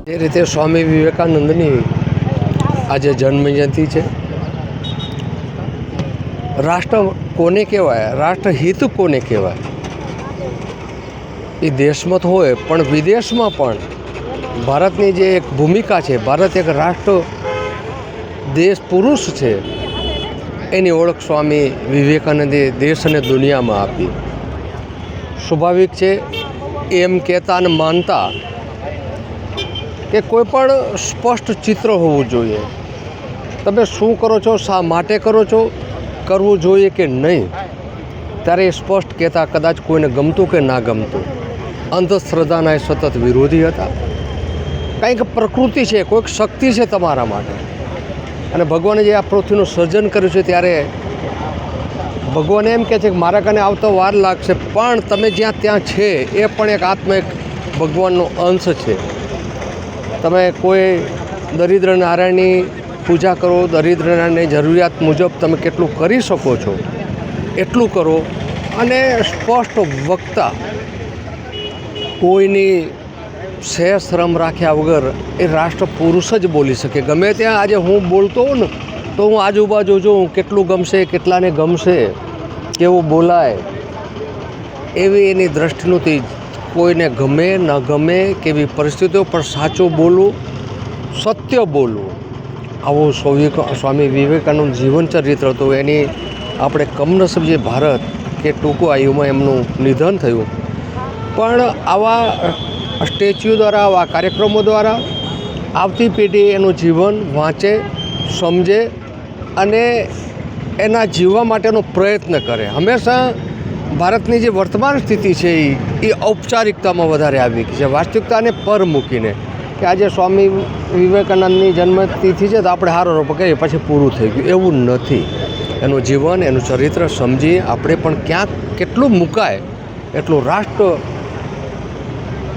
એ રીતે સ્વામી વિવેકાનંદની આજે જન્મજયંતિ છે. રાષ્ટ્ર કોને કહેવાય, રાષ્ટ્રહિત કોને કહેવાય? એ દેશમાં તો હોય પણ વિદેશમાં પણ ભારતની જે એક ભૂમિકા છે, ભારત એક રાષ્ટ્ર દેશ પુરુષ છે, એની ઓળખ સ્વામી વિવેકાનંદે દેશ અને દુનિયામાં આપી. સ્વાભાવિક છે એમ કહેતા અને માનતા કે કોઈ પણ સ્પષ્ટ ચિત્ર હોવું જોઈએ. તમે શું કરો છો, શા માટે કરો છો, કરવું જોઈએ કે નહીં, ત્યારે એ સ્પષ્ટ કહેતા કદાચ કોઈને ગમતું કે ના ગમતું. અંધશ્રદ્ધાના એ સતત વિરોધી હતા. કંઈક પ્રકૃતિ છે, કોઈક શક્તિ છે તમારા માટે, અને ભગવાને જે આ પૃથ્વીનું સર્જન કર્યું છે ત્યારે ભગવાન એમ કહે છે કે મારા કને આવતો વાર લાગશે, પણ તમે જ્યાં ત્યાં છે એ પણ એક આત્મા, એક ભગવાનનો અંશ છે. તમે કોઈ દરિદ્ર નારાયણની પૂજા કરો, દરિદ્ર નારાયણની જરૂરિયાત મુજબ તમે કેટલું કરી શકો છો એટલું કરો, અને સ્પષ્ટ વક્તા, કોઈની શેર શ્રમ રાખ્યા વગર એ રાષ્ટ્ર પુરુષ જ બોલી શકે. ગમે ત્યાં આજે હું બોલતો હોઉં ને તો હું આજુબાજુ જોઉં કેટલું ગમશે, કેટલાને ગમશે, કેવું બોલાય, એવી એની દ્રષ્ટિનું કોઈને ગમે ન ગમે કેવી પરિસ્થિતિઓ પણ સાચું બોલવું, સત્ય બોલવું, આવું સ્વામી વિવેકાનંદ જીવન ચરિત્ર હતું. એની આપણે કમનસીબ જે ભારત કે ટૂંકું આયુમાં એમનું નિધન થયું, પણ આવા સ્ટેચ્યુ દ્વારા, આવા કાર્યક્રમો દ્વારા આવતી પેઢી એનું જીવન વાંચે, સમજે અને એના જીવવા માટેનો પ્રયત્ન કરે. હંમેશા ભારતની જે વર્તમાન સ્થિતિ છે એ ઔપચારિકતામાં વધારે આવી ગઈ છે, વાસ્તવિકતાને પર મૂકીને કે આજે સ્વામી વિવેકાનંદની જન્મતિથિ છે તો આપણે હારો રોપો કહીએ પછી પૂરું થઈ ગયું, એવું નથી. એનું જીવન, એનું ચરિત્ર સમજી આપણે પણ ક્યાંક કેટલું મુકાય એટલું રાષ્ટ્ર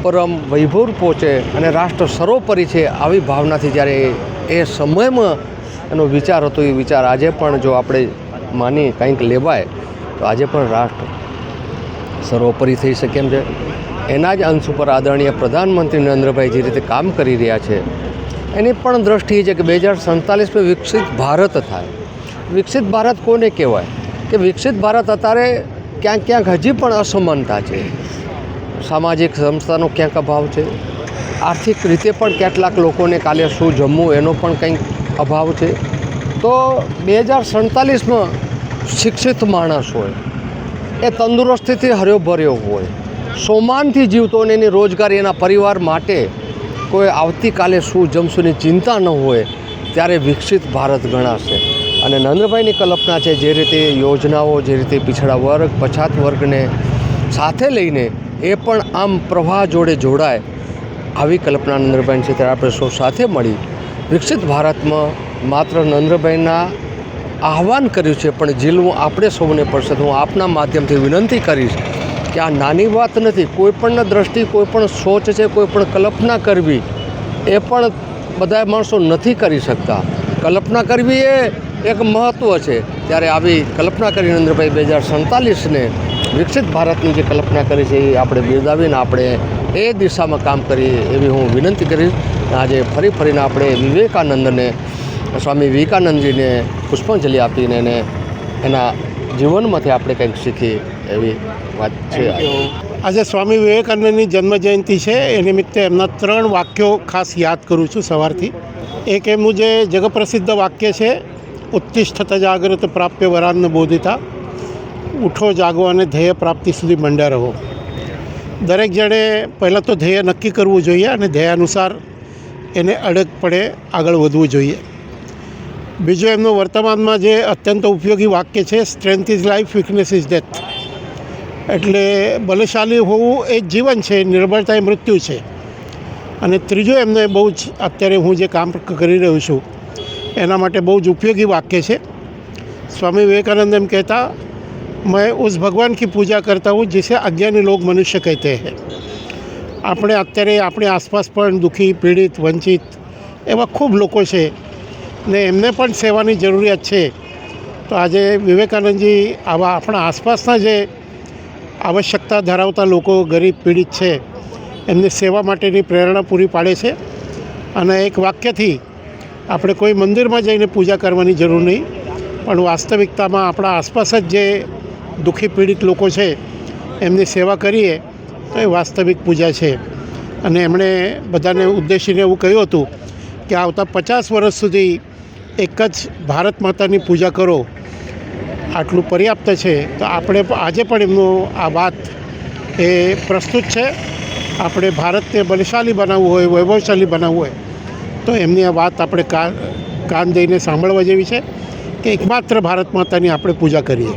પરમ વૈભવ પહોંચે અને રાષ્ટ્ર સર્વોપરી છે, આવી ભાવનાથી જ્યારે એ સમયમાં એનો વિચાર હતો, એ વિચાર આજે પણ જો આપણે માની કંઈક લેવાય તો આજે પણ રાષ્ટ્ર સર્વોપરી થઈ શકે એમ છે. એના જ અંશ ઉપર આદરણીય પ્રધાનમંત્રી નરેન્દ્રભાઈ જે રીતે કામ કરી રહ્યા છે, એની પણ દ્રષ્ટિ છે કે 2047 વિકસિત ભારત થાય. વિકસિત ભારત કોને કહેવાય? કે વિકસિત ભારત અત્યારે ક્યાંક ક્યાંક હજી પણ અસમાનતા છે, સામાજિક સંસ્થાનો ક્યાંક અભાવ છે, આર્થિક રીતે પણ કેટલાક લોકોને કાલે શું જમવું એનો પણ કંઈક અભાવ છે. તો 2047માં શિક્ષિત માણસ હોય, એ તંદુરસ્તીથી હર્યો ભર્યો હોય, સોમાનથી જીવતો અને એની રોજગારી એના પરિવાર માટે કોઈ આવતીકાલે શું જમશુંની ચિંતા ન હોય, ત્યારે વિકસિત ભારત ગણાશે. અને નરેન્દ્રભાઈની કલ્પના છે, જે રીતે યોજનાઓ, જે રીતે પીછડા વર્ગ, પછાત વર્ગને સાથે લઈને એ પણ આમ પ્રવાહ જોડે જોડાય, આવી કલ્પના નરેન્દ્રભાઈની છે. ત્યારે આપણે સૌ સાથે મળી વિકસિત ભારતમાં માત્ર નરેન્દ્રભાઈના આહ્વાન કર્યું છે, પણ ઝીલવું આપણે સૌને પડશે. હું આપના માધ્યમથી વિનંતી કરીશ કે આ નાની વાત નથી. કોઈપણના દ્રષ્ટિ, કોઈપણ સોચ છે, કોઈપણ કલ્પના કરવી એ પણ બધા માણસો નથી કરી શકતા. કલ્પના કરવી એ એક મહત્ત્વ છે. ત્યારે આવી કલ્પના કરી નરેન્દ્રભાઈ 2047ને વિકસિત ભારતની જે કલ્પના કરી છે એ આપણે બિરદાવીને આપણે એ દિશામાં કામ કરીએ એવી હું વિનંતી કરીશ. આજે ફરીને આપણે વિવેકાનંદને, સ્વામી વિવેકાનંદજીને પુષ્પાંજલિ આપીને એને એના જીવનમાંથી આપણે કંઈક શીખીએ એવી વાત છે. આજે સ્વામી વિવેકાનંદની જન્મજયંતિ છે, એ નિમિત્તે એમના 3 વાક્યો ખાસ યાદ કરું છું સવારથી. એક એમનું જે જગપ્રસિદ્ધ વાક્ય છે, ઉત્તિષ્ઠત જાગ્રત પ્રાપ્ય વરાન્ન બોધિતા, ઉઠો જાગો અને ધ્યેય પ્રાપ્તિ સુધી મંડ્યા રહો. દરેક જણે પહેલાં તો ધ્યેય નક્કી કરવું જોઈએ અને ધ્યેય અનુસાર એને અડગપણે આગળ વધવું જોઈએ. બીજું એમનું વર્તમાનમાં જે અત્યંત ઉપયોગી વાક્ય છે, strength is life, weakness is death. એટલે બલશાલી હોવું એ જ જીવન છે, નિર્બળતા એ મૃત્યુ છે. અને ત્રીજું એમને બહુ જ અત્યારે હું જે કામ કરી રહ્યો છું એના માટે બહુ જ ઉપયોગી વાક્ય છે. સ્વામી વિવેકાનંદ એમ કહેતા, मैं उस भगवान की पूजा करता हूँ जिसे अज्ञानी लोग मनुष्य कहते हैं. આપણે અત્યારે આપણી આસપાસ પણ દુઃખી, પીડિત, વંચિત એવા ખૂબ લોકો છે ને એમને પણ સેવાની જરૂરિયાત છે. તો આજે વિવેકાનંદજી આવા આપણા આસપાસના જે આવશ્યકતા ધરાવતા લોકો, ગરીબ, પીડિત છે, એમની સેવા માટેની પ્રેરણા પૂરી પાડે છે. અને એક વાક્યથી આપણે કોઈ મંદિરમાં જઈને પૂજા કરવાની જરૂર નહીં, પણ વાસ્તવિકતામાં આપણા આસપાસ જ જે દુઃખી પીડિત લોકો છે એમની સેવા કરીએ તો એ વાસ્તવિક પૂજા છે. અને એમણે બધાને ઉદ્દેશીને એવું કહ્યું હતું કે આવતા 50 વર્ષ સુધી એક જ ભારત માતાની પૂજા કરો, આટલું પર્યાપ્ત છે. તો આપણે આજે પણ એમનું આ વાત એ પ્રસ્તુત છે. આપણે ભારતને બલશાલી બનાવવું હોય, વૈભવશાલી બનાવવું હોય તો એમની આ વાત આપણે કાન દઈને સાંભળવા જેવી છે કે એકમાત્ર ભારત માતાની આપણે પૂજા કરીએ.